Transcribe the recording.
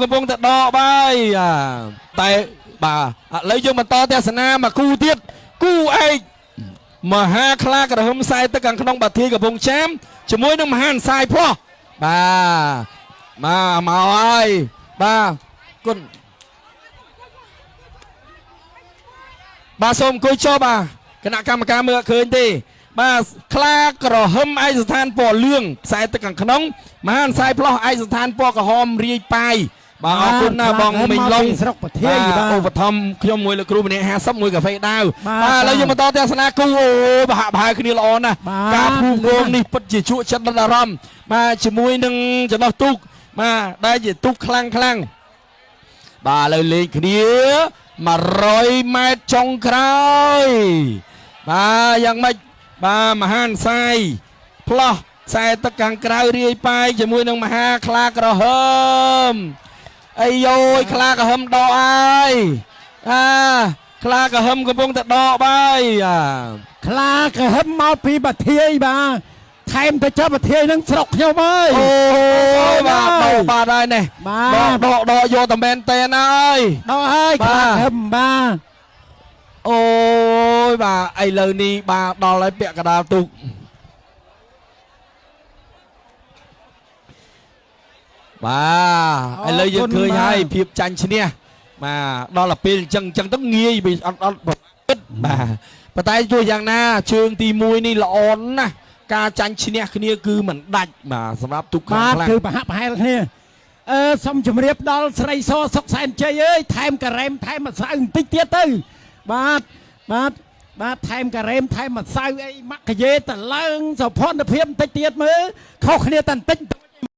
កំពុងតែដកបាយតែបាទឥឡូវយើងបន្តទស្សនាមកគូទៀតគូឯកមហាខ្លាក្រហមខ្សែទឹកខាងក្នុងបាធីកំពង់ចាមជាមួយនឹងមហានសាយផ្លោះបាទមកហើយបាទគុណបាទសូមអង្គុយចុះបាទគណៈកម្មការមើលឃើញទេបាទខ្លាក្រហមឯកស្ថានពណ៌លឿងខ្សែទឹកខាងក្នុងមហានសាយផ្លោះឯកស្ថានពណ៌ក្រហមរាយប៉ាយបាទអរគុណណាបងមីងឡុងស្រុកប្រធាយបាទឧបត្ថម្ភខ្ញុំមួយលោកគ្រូម្នាក់50មួយកាហ្វេដាវបាទឥឡូវយើងបន្តទស្សនាគូអូប្រហាក់ប្រហែលគ្នាល្អណាស់ការភូមិគងនេះពិតជាជក់ចិត្តដិតអារម្មណ៍បាទជាមួយនឹងចំណោះទូកបាទដែលជាទូកខ្លាំងបាទឥឡូវលេងគ្នា100ម៉ែត្រចុងក្រោយបាទយ៉ាងម៉េចបាទមហានសាយផ្លោះខ្សែទឹកខាងក្រៅរាយប៉ាយជាមួយនឹងមហាខ្លាក្រហមអីយោយខ្លាក្រហមដកហើយខ្លាក្រហមកំពុងតែដកបាយខ្លាក្រហមមកពីបាធាយបាទថែមទៅចាប់បាធាយនឹងស្រុកខ្ញុំអើយអូយបាទដកបាទហើយនេះដកយកតែមែនតែនហើយដកហើយខ្លាក្រហមបាទអូយបាទឥឡូវនេះបាទដល់ហើយពាក់កណ្ដាលទូកបាទឥឡូវយើងឃើញហើយភាពចាញ់ឈ្នះបាទដល់ទៅពេលអញ្ចឹងទៅងាយអត់ពិតបាទប៉ុន្តែជួយយ៉ាងណាជើងទី1នេះល្អណាស់ការចាញ់ឈ្នះគ្នាគឺមិនដាច់បាទសម្រាប់ទូកខ្លាំងគឺប្រហាក់ប្រហែលគ្នាសូមជម្រាបដល់ស្រីសសុកសែនជ័យអើយថែមការ៉េមថែមម្សៅបន្តិចទៀតទៅបាទថែមការ៉េមថែមម្សៅអីម៉ាក់កាយេតឡើងសុភ័ណ្ឌភាពបន្តិចទៀតមើលខុសគ្នាតែបន្តិច